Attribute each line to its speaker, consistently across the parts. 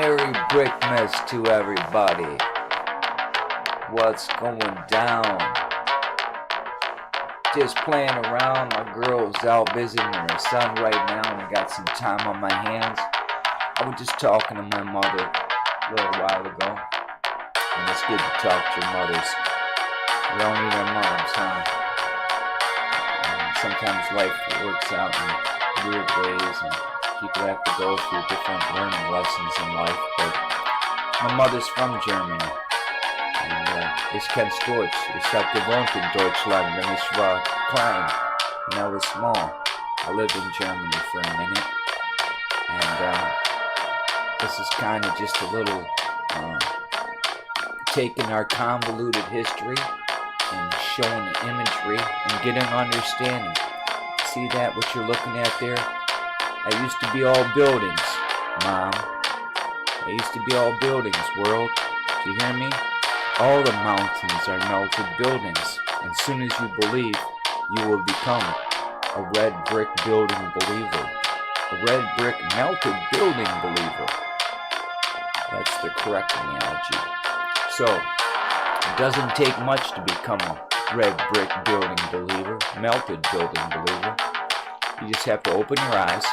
Speaker 1: Merry Brickmas to everybody. What's going down? Just playing around. My girl's out visiting her son right now and I got some time on my hands. I was just talking to my mother a little while ago. And it's good to talk to your mothers. We don't need our moms, huh? Sometimes life works out in weird ways and people have to go through different learning lessons in life. But my mother's from Germany. And ich kenn's Deutsch. Ich habe gewohnt in Deutschland when ich war klein. When I was small. I lived in Germany for a minute. And this is kind of just a little taking our convoluted history and showing the imagery and getting understanding. See that, what you're looking at there? That used to be all buildings, Mom. That used to be all buildings, world. Do you hear me? All the mountains are melted buildings. And as soon as you believe, you will become a red brick building believer. A red brick melted building believer. That's the correct analogy. So, it doesn't take much to become a red brick building believer, melted building believer. You just have to open your eyes,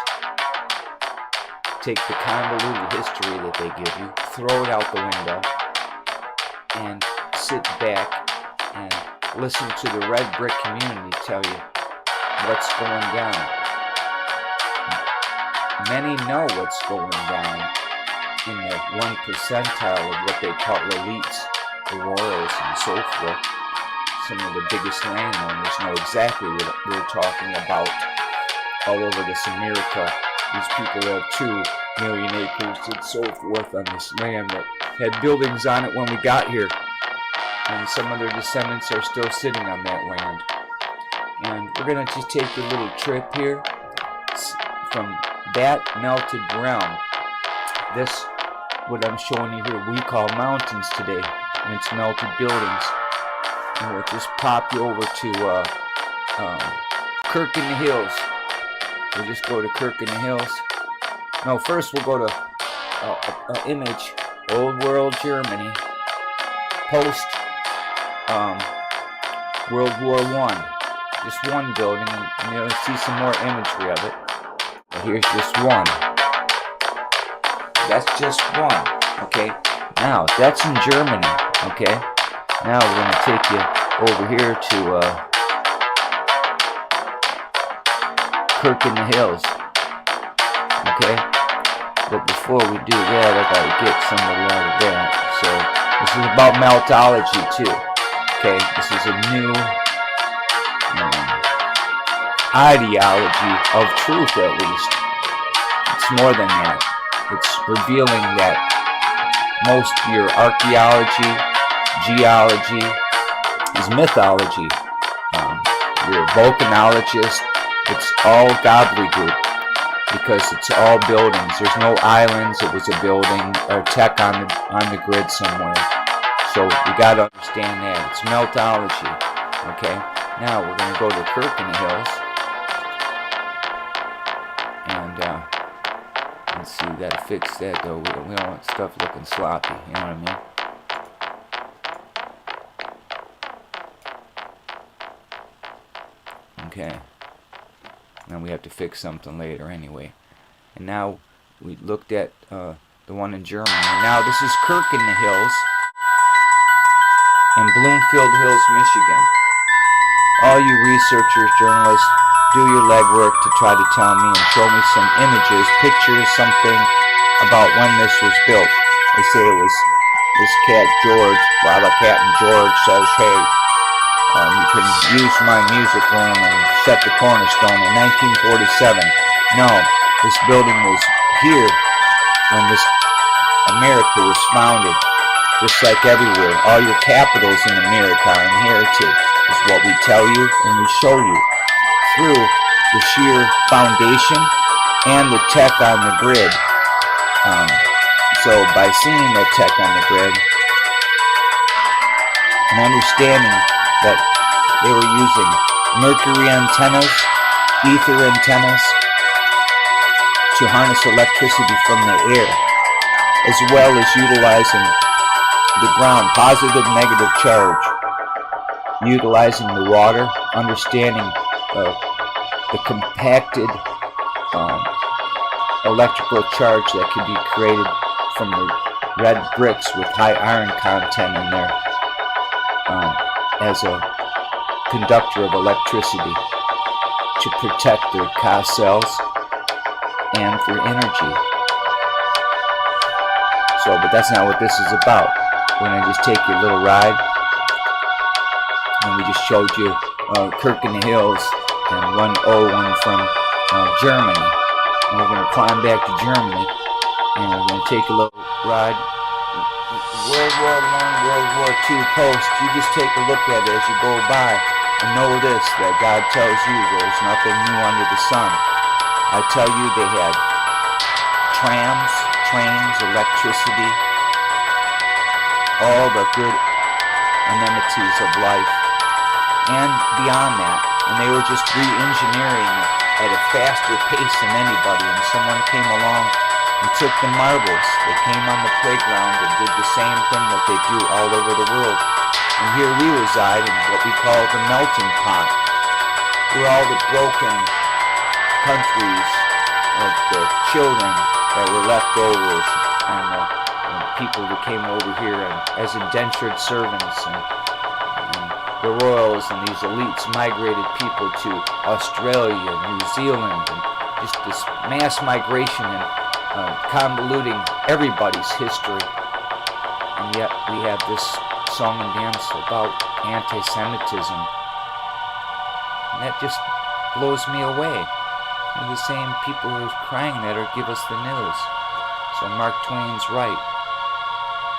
Speaker 1: take the convoluted history that they give you, throw it out the window, and sit back and listen to the red brick community tell you what's going down. Many know what's going down in the 1 percentile of what they call elites, the royals and so forth. Some of the biggest landowners know exactly what we're talking about. All over this America, these people have 2 million acres and so forth on this land that had buildings on it when we got here. And some of their descendants are still sitting on that land. And we're going to just take a little trip here from that melted realm. This, what I'm showing you here, we call mountains today. And it's melted buildings. And we'll just pop you over to Kirk in the Hills. We'll just go to Kirk in the Hills. No, first we'll go to image, Old World Germany, post World War I. Just one building, and you'll see some more imagery of it. But here's just one. That's just one. Okay. Now that's in Germany. Okay. Now we're going to take you over here to Kirk in the Hills. Okay? But before we do that, I gotta get somebody out of that. So, this is about meltology too. Okay? This is a new ideology of truth, at least. It's more than that. It's revealing that most of your archaeology, geology is mythology. You're a volcanologist. It's all gobbledygook because it's all buildings. There's no islands. It was a building or tech on the grid somewhere. So you got to understand that it's meltology. Okay. Now we're going to go to Kirk in the Hills, and let's see. We got to fix that though. We don't want stuff looking sloppy. You know what I mean? Okay. Now we have to fix something later anyway. And now we looked at the one in Germany. And now this is Kirk in the Hills in Bloomfield Hills, Michigan. All you researchers, journalists, do your legwork to try to tell me and show me some images, pictures, something about when this was built. They say it was this cat George, Baba Captain George says, hey, you can use my music room and set the cornerstone in 1947. No, this building was here when this America was founded. Just like everywhere, all your capitals in America are inherited, is what we tell you and we show you through the sheer foundation and the tech on the grid. So by seeing the tech on the grid and understanding that they were using mercury antennas, ether antennas to harness electricity from the air. as well as utilizing the ground, positive, negative charge, utilizing the water, understanding the compacted electrical charge that can be created from the red bricks with high iron content in there as a conductor of electricity to protect their car cells and for energy. So, but that's not what this is about. We're going to just take you a little ride. And we just showed you Kirk in the Hills and one from Germany. And we're going to climb back to Germany and we're going to take a little ride. World War I, World War II post. You just take a look at it as you go by and know this, that God tells you there's nothing new under the sun. I tell you, they had trams, trains, electricity, all the good amenities of life, and beyond that. And they were just re-engineering it at a faster pace than anybody. And someone came along and took the marbles. They came on the playground and did the same thing that they do all over the world. And here we reside in what we call the melting pot, where all the broken countries of the children that were left over and the people who came over here and as indentured servants and the royals and these elites migrated people to Australia, New Zealand, and just this mass migration and convoluting everybody's history. And yet we have this song and dance about anti-Semitism. And that just blows me away. They're the same people who are crying that or give us the news. So Mark Twain's right.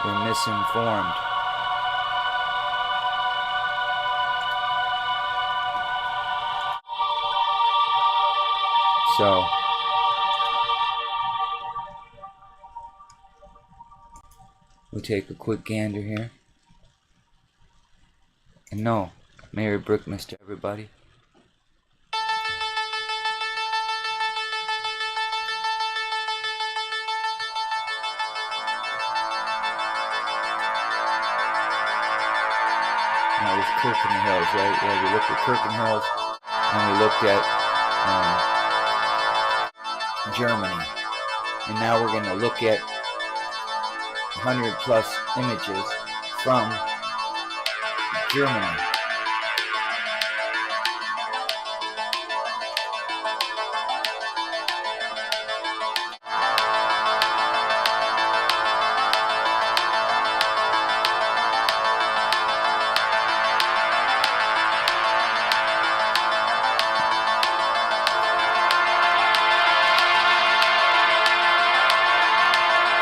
Speaker 1: We're misinformed. So we'll take a quick gander here. And no, Merry Brickmas to everybody. That was Kirk in the Hills, right? Yeah, we looked at Kirk in the Hills, and we looked at Germany. And now we're going to look at 100 plus images from Germany.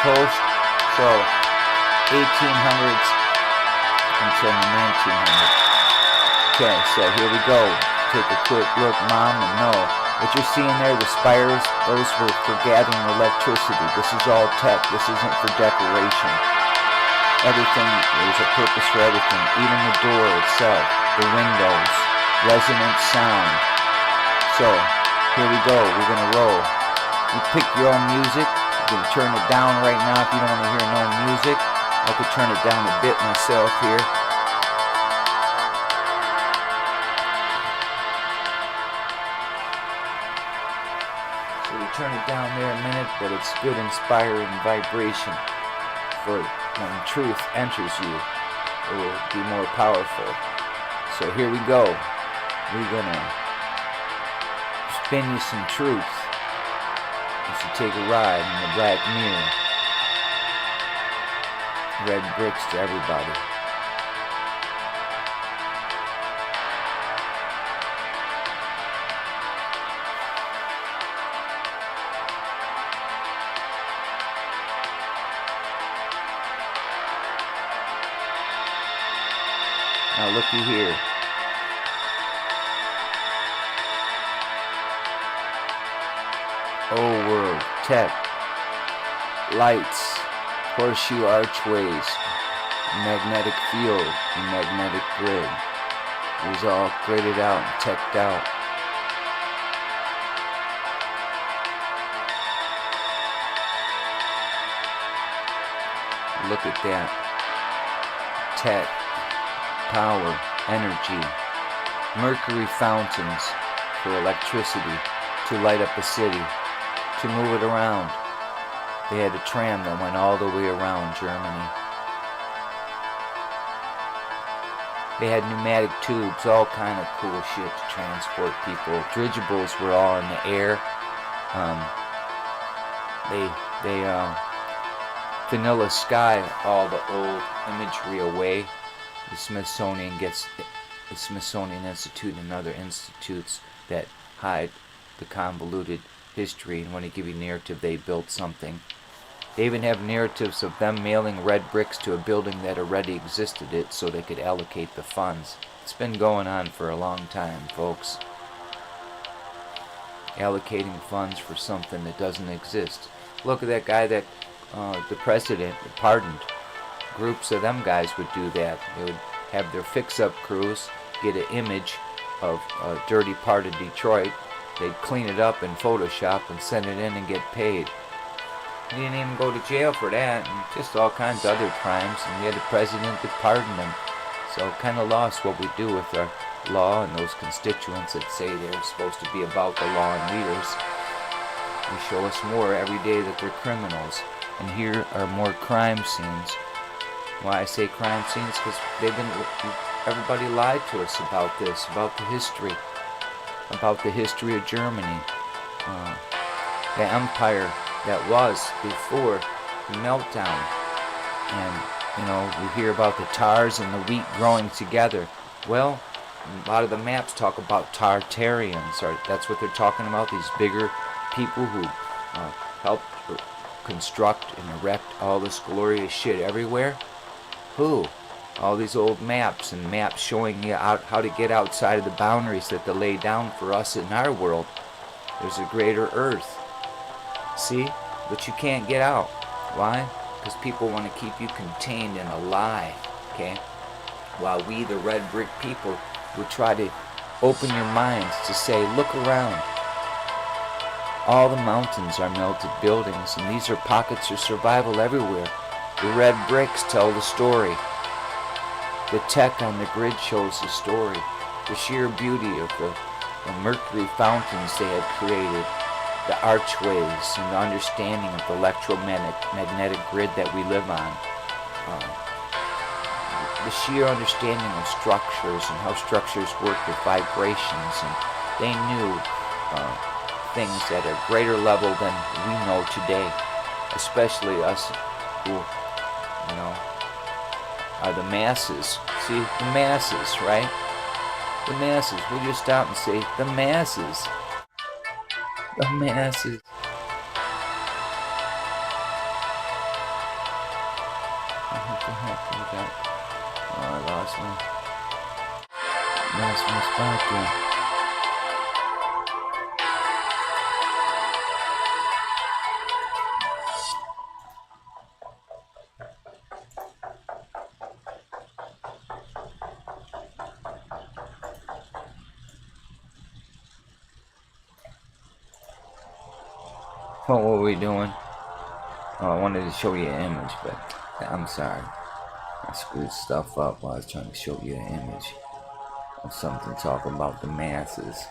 Speaker 1: Post, so 1800s until the 1900s. Okay, so here we go. Take a quick look, Mom, and know what you're seeing there, the spires, those were for gathering electricity. This is all tech. This isn't for decoration. Everything, there's a purpose for everything. Even the door itself, the windows, resonant sound. So, here we go. We're going to roll. You pick your own music. You can turn it down right now if you don't want to hear no music. I could turn it down a bit myself here. So we turn it down there a minute, but it's good inspiring vibration for when truth enters you. It will be more powerful. So here we go. We're gonna spin you some truth. You should take a ride in the Black Mirror. Red bricks to everybody. Now looky here. Old world, tech, lights, horseshoe archways, magnetic field, and magnetic grid. It was all graded out and teched out. Look at that. Tech, power, energy, mercury fountains for electricity to light up a city, to move it around. They had a tram that went all the way around Germany. They had pneumatic tubes, all kind of cool shit to transport people. Dirigibles were all in the air. They vanilla sky all the old imagery away. The Smithsonian Institute and other institutes that hide the convoluted history and want to give you narrative they built something. They even have narratives of them mailing red bricks to a building that already existed so they could allocate the funds. It's been going on for a long time, folks. Allocating funds for something that doesn't exist. Look at that guy that the president pardoned. Groups of them guys would do that. They would have their fix-up crews get an image of a dirty part of Detroit. They'd clean it up in Photoshop and send it in and get paid. He didn't even go to jail for that, and just all kinds of other crimes, and we had a president that pardoned him. So kind of lost what we do with our law and those constituents that say they're supposed to be about the law and leaders. They show us more every day that they're criminals. And here are more crime scenes. Why I say crime scenes? Because everybody lied to us about this, about the history of Germany, the empire that was before the meltdown. And we hear about the tars and the wheat growing together. Well, a lot of the maps talk about Tartarians, or that's what they're talking about, these bigger people who helped construct and erect all this glorious shit everywhere. Who? All these old maps and maps showing you how to get outside of the boundaries that they lay down for us in our world. There's a greater earth. See? But you can't get out. Why? Because people want to keep you contained in a lie. Okay? While we, the red brick people, would try to open your minds to say, look around. All the mountains are melted buildings, and these are pockets of survival everywhere. The red bricks tell the story. The tech on the grid shows the story. The sheer beauty of the mercury fountains they had created. The archways and the understanding of the electromagnetic grid that we live on. The sheer understanding of structures and how structures work with vibrations. And they knew things at a greater level than we know today. Especially us who, are the masses. See, the masses, right? The masses. We just stop and say, the masses. The masses. What the heck was that? Oh, I lost my spot there. What were we doing? Oh, I wanted to show you an image, but I'm sorry. I screwed stuff up while I was trying to show you an image of something talking about the masses,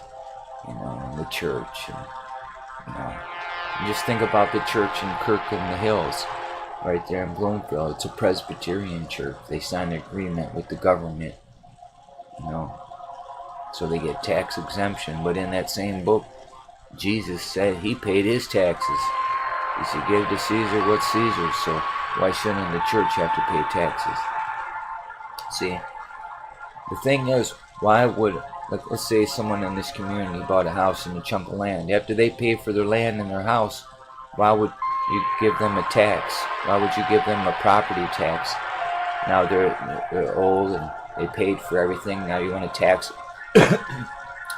Speaker 1: and the church, and, just think about the church in Kirk in the Hills, right there in Bloomfield. It's a Presbyterian church. They signed an agreement with the government, so they get tax exemption, but in that same book, Jesus said he paid his taxes. He said, give to Caesar what's Caesar's, so why shouldn't the church have to pay taxes? See, the thing is, why would, let's say someone in this community bought a house and a chunk of land. After they pay for their land and their house, why would you give them a tax? Why would you give them a property tax? Now they're old and they paid for everything. Now you want to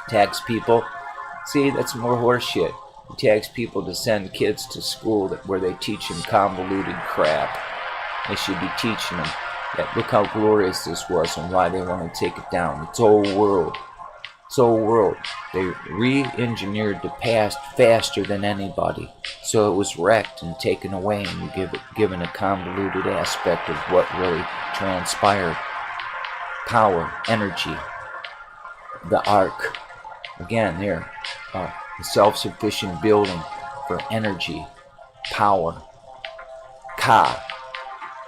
Speaker 1: tax people? See, that's more horseshit. You tax people to send kids to school where they teach them convoluted crap. They should be teaching them that look how glorious this was and why they want to take it down. It's the whole world. So world, they re-engineered the past faster than anybody. So it was wrecked and taken away, and you given a convoluted aspect of what really transpired. Power, energy, the ark. Again, here, a self-sufficient building for energy, power. Ka,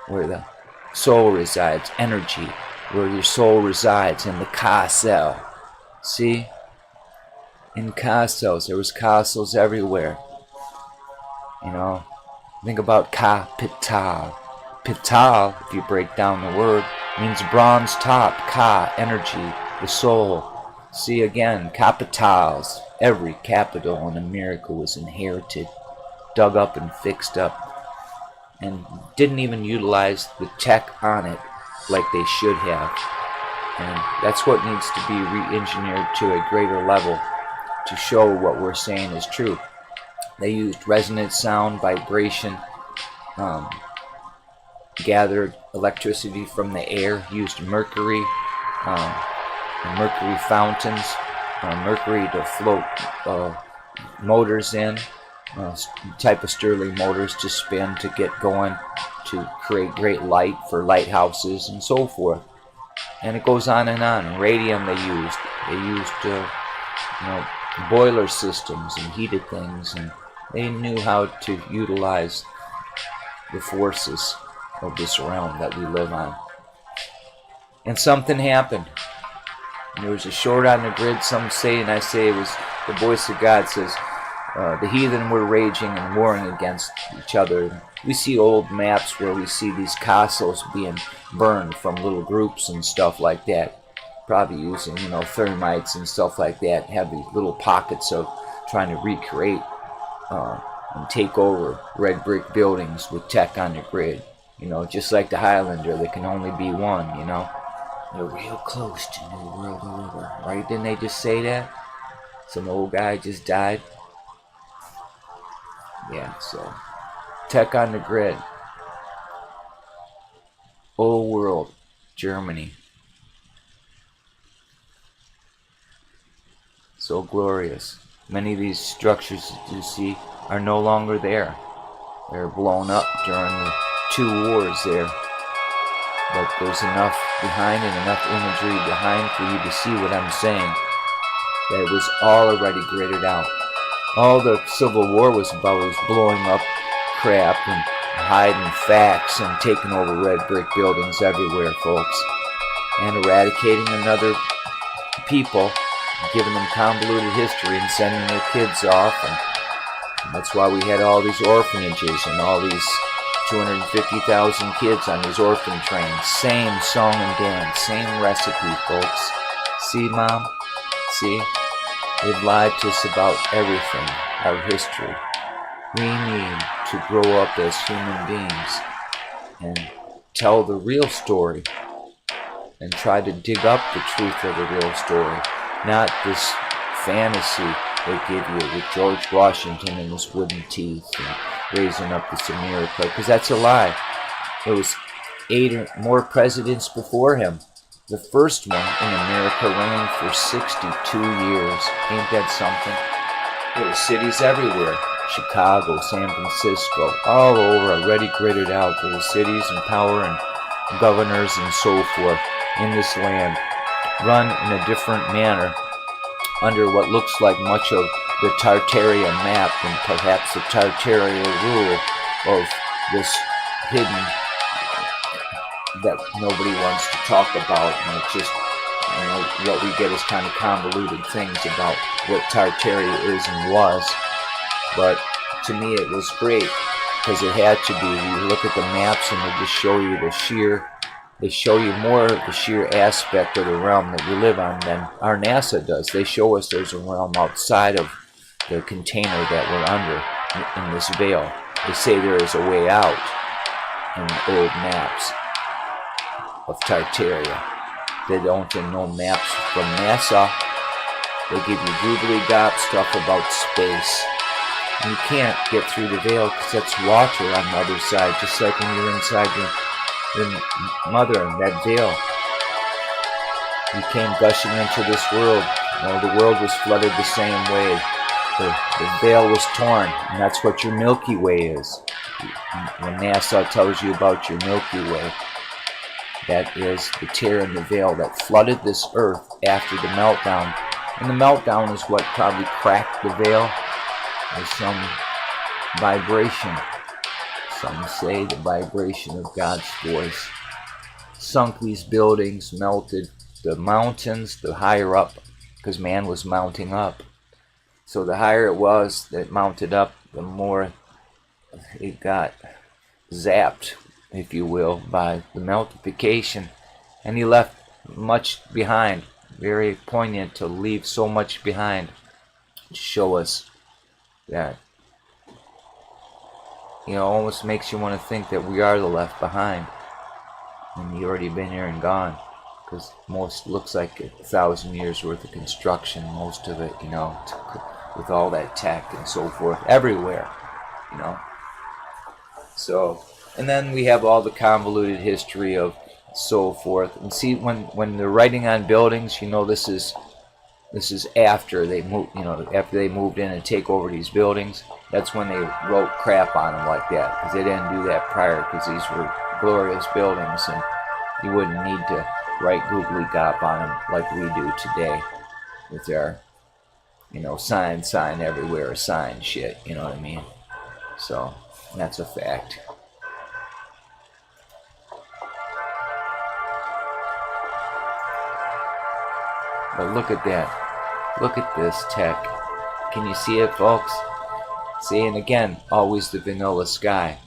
Speaker 1: where the soul resides, energy, where your soul resides in the Ka cell. See? In Ka cells, there was Ka cells everywhere. You know, think about Kapital. Pital, if you break down the word, means bronze top. Ka, energy, the soul. See again, capitals. Every capital in America was inherited, dug up and fixed up, and didn't even utilize the tech on it like they should have. And that's what needs to be re-engineered to a greater level to show what we're saying is true. They used resonant sound, vibration, gathered electricity from the air, used mercury, mercury fountains, mercury to float motors in, type of Stirling motors to spin to get going, to create great light for lighthouses and so forth. And it goes on and on. Radium they used boiler systems and heated things, and they knew how to utilize the forces of this realm that we live on. And something happened. And there was a short on the grid, some say, and I say it was the voice of God says, the heathen were raging and warring against each other. We see old maps where we see these castles being burned from little groups and stuff like that. Probably using, thermites and stuff like that. Have these little pockets of trying to recreate and take over red brick buildings with tech on the grid. Just like the Highlander, there can only be one, They're real close to New World Order, right? Didn't they just say that? Some old guy just died. Yeah, so tech on the grid. Old world, Germany. So glorious. Many of these structures that you see are no longer there. They're blown up during the 2 wars there. But there's enough behind and enough imagery behind for you to see what I'm saying. That it was all already gridded out. All the Civil War was about was blowing up crap and hiding facts and taking over red brick buildings everywhere, folks. And eradicating another people, giving them convoluted history and sending their kids off. And that's why we had all these orphanages and all these 250,000 kids on these orphan trains. Same song and dance, same recipe, folks. See, Mom? See? They've lied to us about everything, our history. We need to grow up as human beings and tell the real story and try to dig up the truth of the real story, not this fantasy they give you with George Washington and his wooden teeth and raising up this America, because that's a lie. There was 8 or more presidents before him. The first one in America ran for 62 years. Ain't that something? There were cities everywhere. Chicago, San Francisco, all over, already gridded out. There were cities and power and governors and so forth in this land, run in a different manner under what looks like much of the Tartaria map and perhaps the Tartaria rule of this hidden that nobody wants to talk about, and it's just, what we get is kind of convoluted things about what Tartaria is and was. But to me it was great, because it had to be. You look at the maps and they just show you they show you more of the sheer aspect of the realm that we live on than our NASA does. They show us there's a realm outside of the container that we're under in this veil. They say there is a way out in the old maps of Tartaria. They don't in no maps from NASA. They give you googly-gop stuff about space. And you can't get through the veil because that's water on the other side, just like when you're inside your mother in that veil. You came gushing into this world Well, the world was flooded the same way. The veil was torn, and that's what your Milky Way is. When NASA tells you about your Milky Way, that is the tear in the veil that flooded this earth after the meltdown. And the meltdown is what probably cracked the veil. There's some vibration. Some say the vibration of God's voice sunk these buildings, melted the mountains, the higher up, because man was mounting up. So the higher it was that mounted up, the more it got zapped, if you will, by the meltification. And he left much behind. Very poignant to leave so much behind to show us that, almost makes you want to think that we are the left behind. And you've already been here and gone. Because most looks like 1,000 years worth of construction, most of it, with all that tech and so forth, everywhere, So, and then we have all the convoluted history of so forth. And see, when they're writing on buildings, this is after they moved, after they moved in and take over these buildings. That's when they wrote crap on them like that, because they didn't do that prior, because these were glorious buildings, and you wouldn't need to write googly gop on them like we do today with our, sign everywhere, sign shit, you know what I mean? So, that's a fact. But look at that. Look at this tech. Can you see it, folks? See, and again, always the vanilla sky.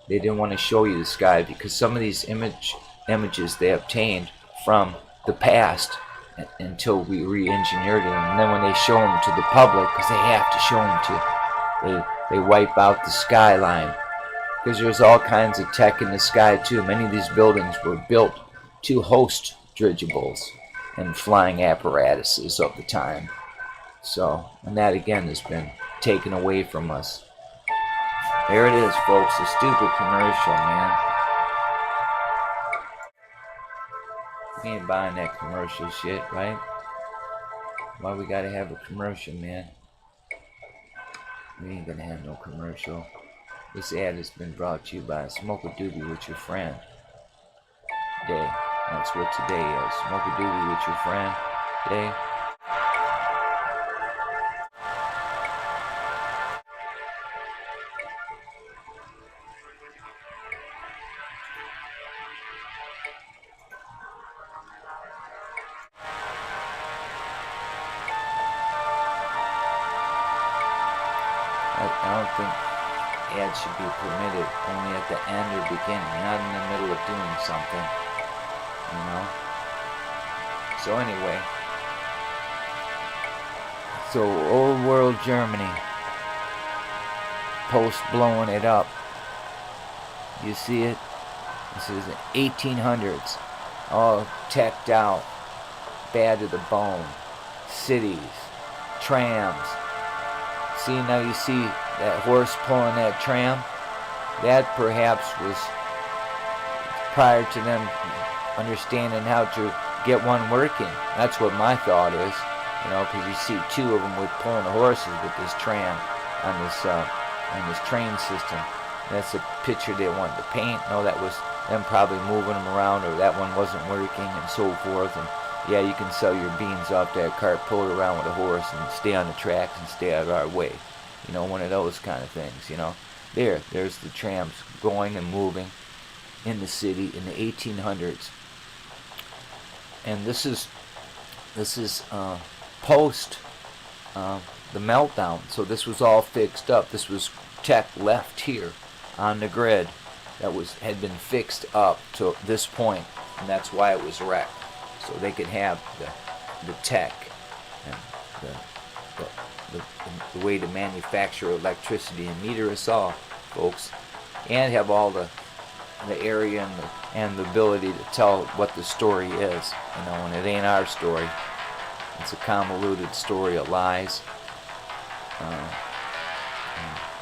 Speaker 1: They didn't want to show you the sky because some of these images they obtained from the past until we re-engineered them. And then when they show them to the public, because they have to show them to, they wipe out the skyline. Because there's all kinds of tech in the sky too. Many of these buildings were built to host dirigibles and flying apparatuses of the time. So, and that again has been taken away from us. There it is, folks, a stupid commercial, man. We ain't buying that commercial shit, right? Why we gotta have a commercial, man? We ain't gonna have no commercial. This ad has been brought to you by Smoke a Doobie with your friend. Day. That's what today is. Smoke a Doobie with your friend. Day. I don't think ads should be permitted only at the end or beginning, not in the middle of doing something, So anyway, so old world Germany, post blowing it up. You see it? This is the 1800s, all teched out, bad to the bone. Cities, trams. See, now you see that horse pulling that tram? That perhaps was prior to them understanding how to get one working. That's what my thought is, because you see two of them with pulling the horses with this tram on this train system. That's a picture they wanted to paint. No, that was them probably moving them around, or that one wasn't working, and so forth. And yeah, you can sell your beans off that cart, pull it around with a horse, and stay on the tracks and stay out of our way. One of those kind of things, There's the trams going and moving in the city in the 1800s. And this is post the meltdown. So this was all fixed up. This was tech left here on the grid that had been fixed up to this point, and that's why it was wrecked. So they could have the tech and the way to manufacture electricity and meter us all, folks, and have all the area and the ability to tell what the story is, and it ain't our story. It's a convoluted story of lies.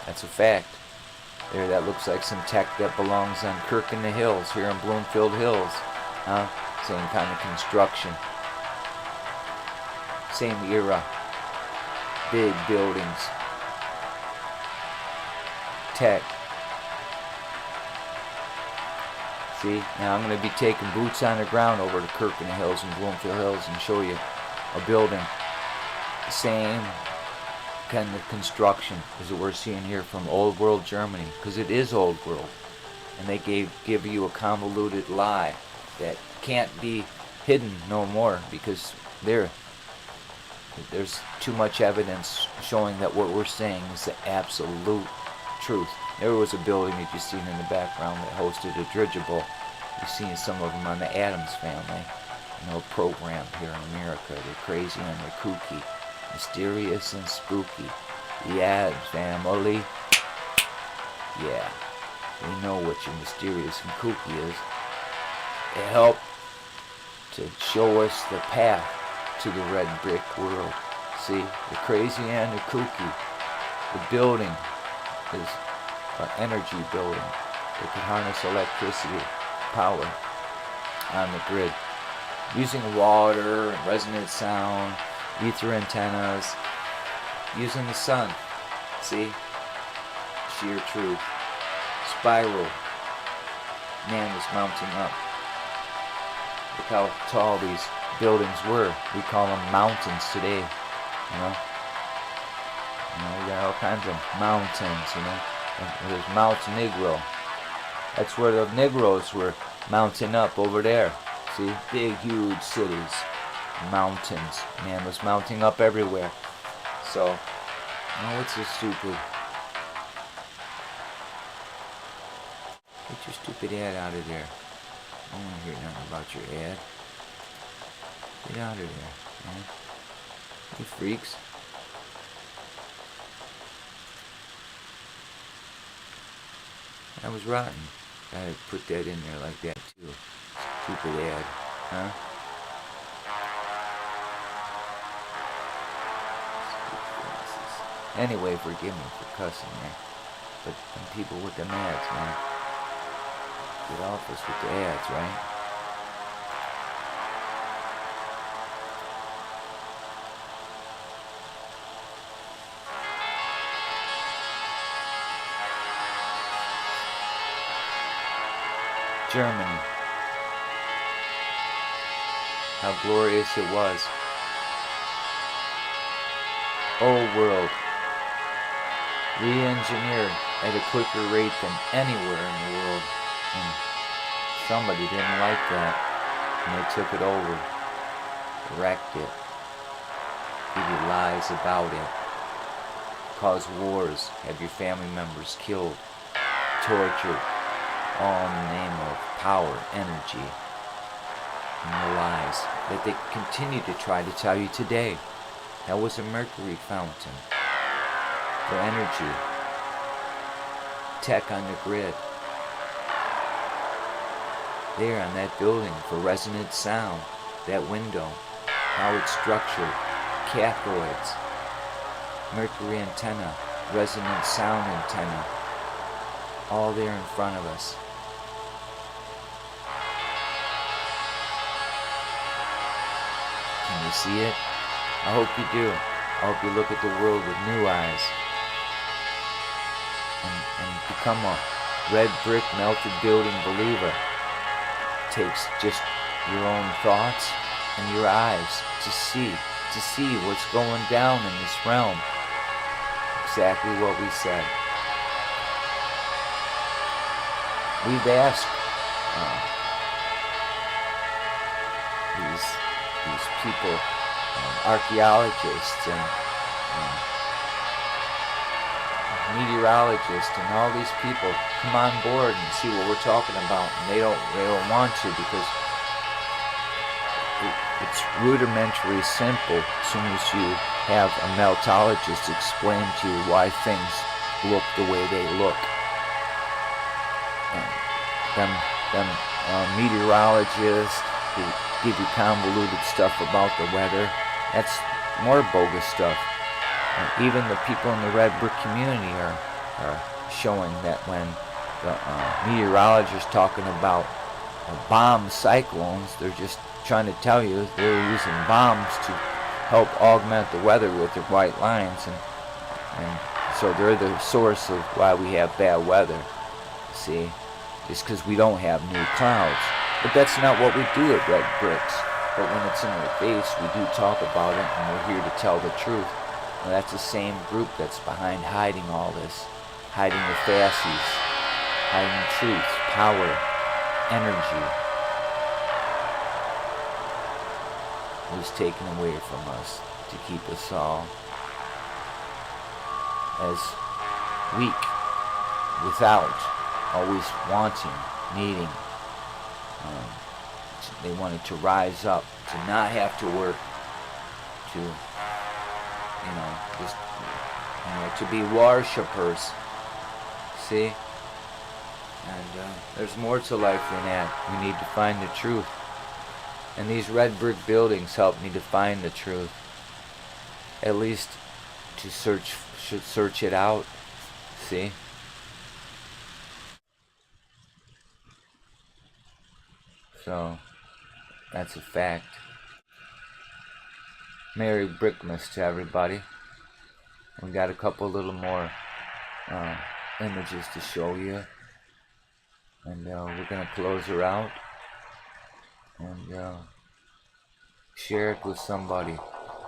Speaker 1: That's a fact. There, that looks like some tech that belongs on Kirk in the Hills, here in Bloomfield Hills. Same kind of construction. same era. Big buildings. Tech. See, now I'm going to be taking boots on the ground over to Kirkland Hills and Bloomfield Hills and show you a building. Same kind of construction as what we're seeing here from Old World Germany, because it is Old World. And they give you a convoluted lie that can't be hidden no more, because there's too much evidence showing that what we're saying is the absolute truth. There was a building that you've seen in the background that hosted a dirigible. You've seen some of them on the Addams Family, program here in America. They're crazy and they're kooky, mysterious and spooky. The Addams Family, yeah, we know what your mysterious and kooky is. It helped to show us the path to the red brick world. See, the crazy and the kooky. The building is an energy building that can harness electricity power on the grid using water and resonant sound, ether antennas, using the sun. See, sheer truth. Spiral. Man was mounting up. Look how tall these buildings were. We call them mountains today. We got all kinds of mountains. And there's Montenegro. That's where the Negroes were mounting up over there. See, big, huge cities, mountains. Man was mounting up everywhere. So, what's so stupid? Get your stupid ad out of there. I don't want to hear nothing about your ad. Get out of there, man. You freaks. That was rotten. I put that in there like that too. Stupid ad, huh? Anyway, forgive me for cussing there. But them people with them ads, man. Get off us with the ads, right? Germany. How glorious it was. Old world. Re-engineered at a quicker rate than anywhere in the world. And somebody didn't like that. And they took it over. Wrecked it. Give you lies about it. Cause wars. Have your family members killed. Tortured. All in the name of power, energy, and the lies that they continue to try to tell you today. That was a mercury fountain for energy, tech on the grid. There on that building for resonant sound, that window, how it's structured, cathodes, mercury antenna, resonant sound antenna, all there in front of us. Can you see it? I hope you do. I hope you look at the world with new eyes and become a red brick melted building believer. It takes just your own thoughts and your eyes to see what's going down in this realm. Exactly what we said. We've asked these people, archaeologists and meteorologists and all these people, come on board and see what we're talking about. And they don't want to, because it's rudimentary simple as soon as you have a meltologist explain to you why things look the way they look. Them meteorologists who give you convoluted stuff about the weather, that's more bogus stuff. Even the people in the red brick community are showing that when the meteorologists talking about bomb cyclones, they're just trying to tell you they're using bombs to help augment the weather with their white lines, and so they're the source of why we have bad weather. See, just because we don't have new clouds. But that's not what we do at Red Bricks. But when it's in our face, we do talk about it, and we're here to tell the truth. And that's the same group that's behind hiding all this, hiding the fascies, hiding truth, power, energy. It was taken away from us to keep us all as weak, without, always wanting, needing. They wanted to rise up, to not have to work, to, just, to be worshippers. See? And there's more to life than that. We need to find the truth. And these red brick buildings help me to find the truth. At least to search it out. See? So, that's a fact. Merry Brickmas to everybody. We got a couple little more images to show you. And we're going to close her out. And share it with somebody.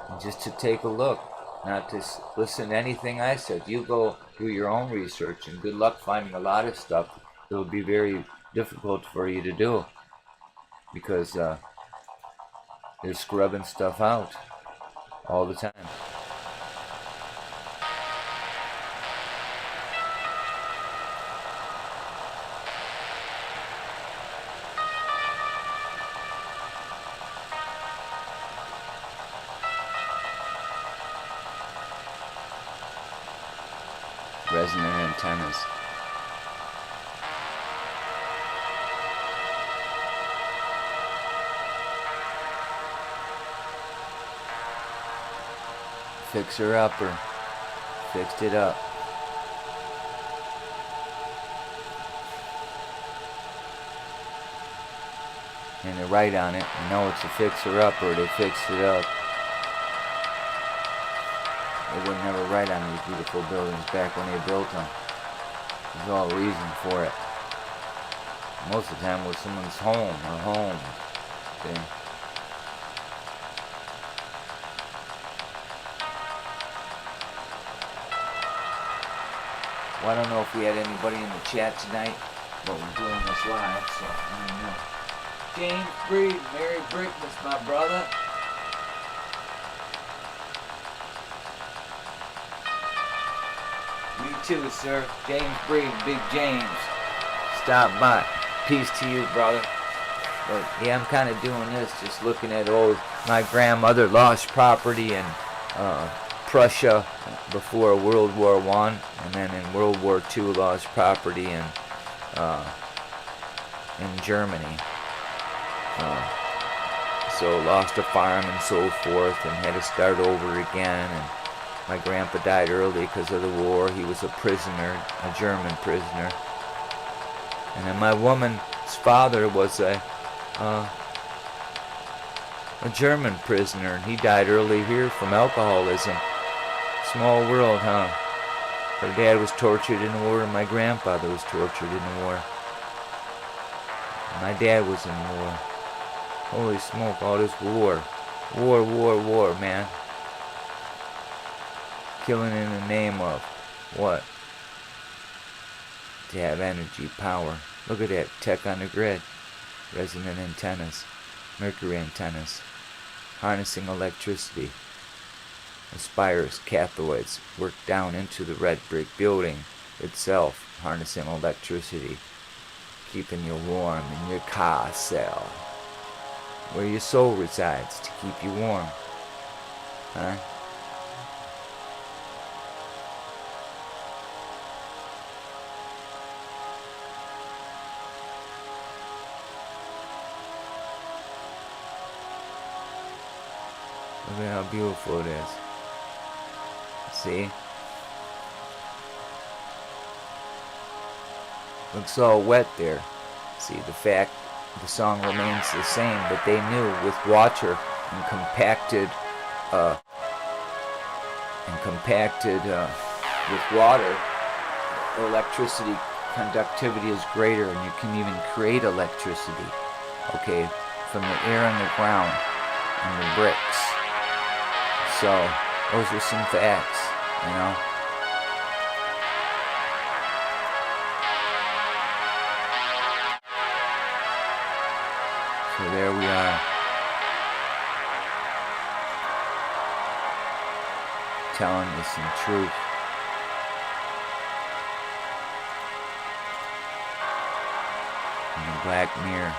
Speaker 1: And just to take a look. Not to listen to anything I said. You go do your own research. And good luck finding a lot of stuff. It will be very difficult for you to do. Because they're scrubbing stuff out all the time. Resonant antennas. Fixer-upper. Fixed it up. And they write on it. You know it's a fixer-upper. They fixed it up. They would never write on these beautiful buildings back when they built them. There's all a reason for it. Most of the time it was someone's home or home. See? Well, I don't know if we had anybody in the chat tonight, but we're doing this live, so I don't know. James Breed, Merry Brickmas, my brother. You too, sir. James Breed, Big James. Stop by. Peace to you, brother. But yeah, I'm kind of doing this, just looking at my grandmother lost property in Prussia before World War I, and then in World War II lost property in Germany. So lost a farm and so forth, and had to start over again. And my grandpa died early because of the war. He was a prisoner, a German prisoner. And then my woman's father was a German prisoner, and he died early here from alcoholism. Small world, huh? Her dad was tortured in the war, and my grandfather was tortured in the war. My dad was in the war. Holy smoke, all this war. War, man. Killing in the name of what? To have energy, power. Look at that, tech on the grid. Resonant antennas, mercury antennas, harnessing electricity. Aspires, cathoids, work down into the red brick building itself, harnessing electricity, keeping you warm in your car cell, where your soul resides to keep you warm. Huh? Look at how beautiful it is. See? Looks all wet there. See, the song remains the same, but they knew with water and compacted and compacted with water, electricity conductivity is greater, and you can even create electricity, okay, from the air and the ground and the bricks. So those are some facts, you know. So there we are, telling you some truth. In the Black Mirror.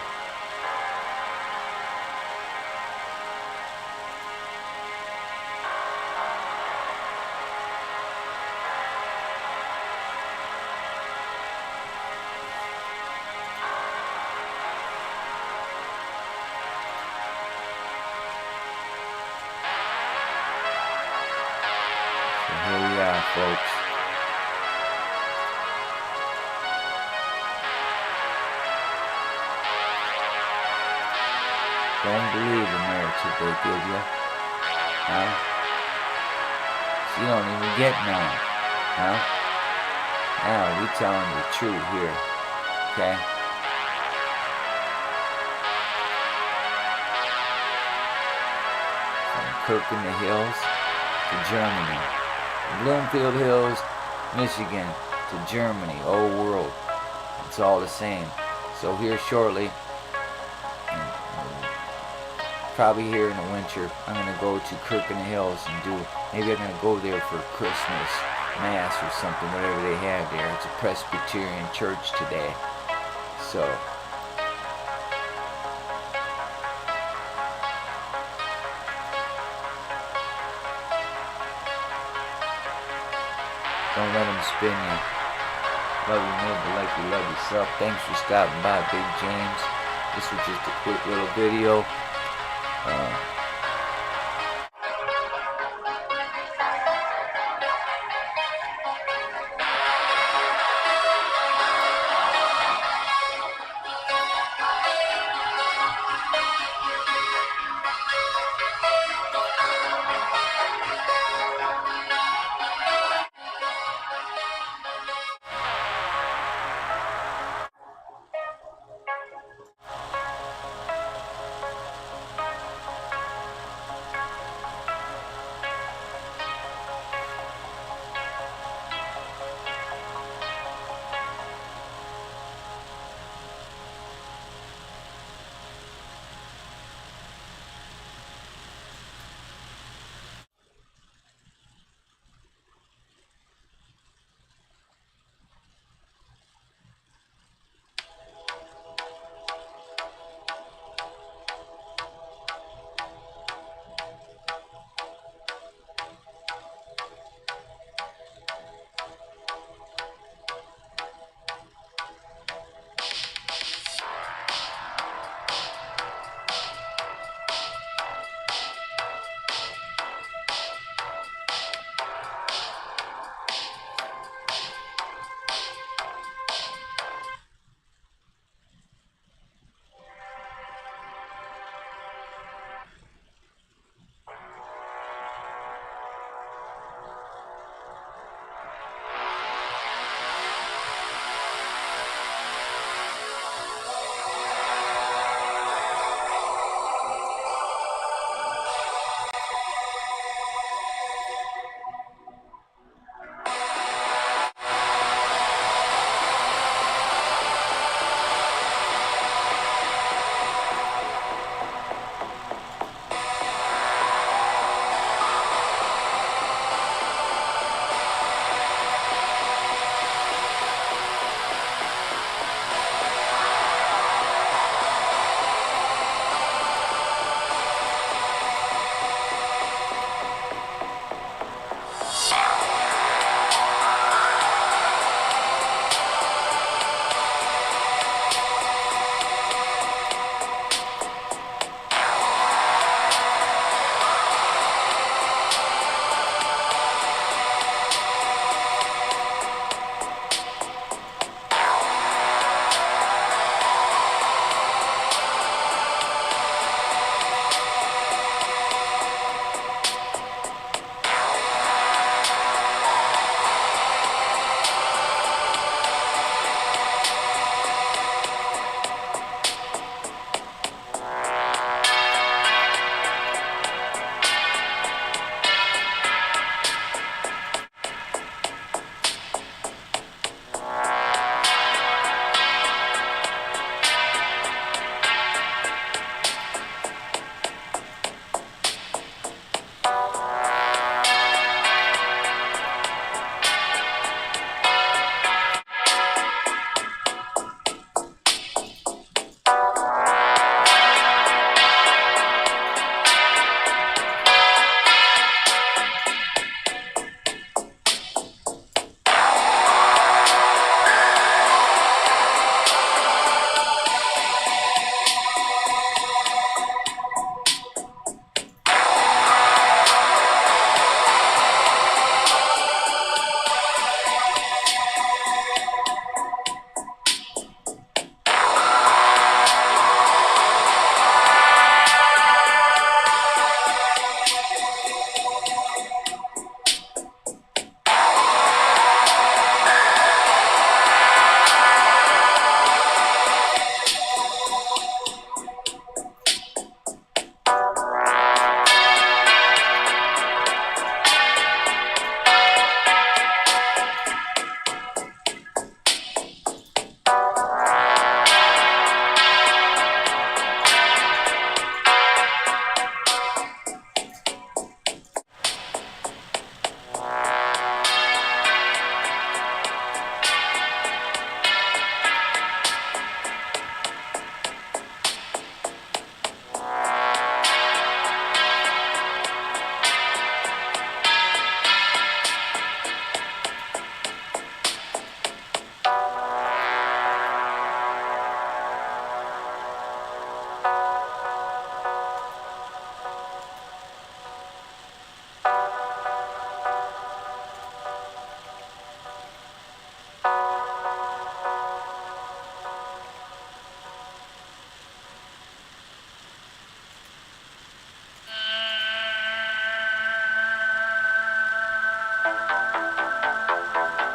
Speaker 1: So here we are, folks. Don't believe the narrative they give you, huh? So you don't even get none, huh? Now we telling the truth here, okay? From Kirk in the Hills to Germany, Bloomfield Hills, Michigan to Germany, old world, it's all the same. So here shortly, probably here in the winter, I'm going to go to Kirk in the Hills and maybe I'm going to go there for Christmas Mass or something, whatever they have there. It's a Presbyterian church today. So, don't let them spin you. Love your neighbor like you love yourself. Thanks for stopping by, Big James. This was just a quick little video.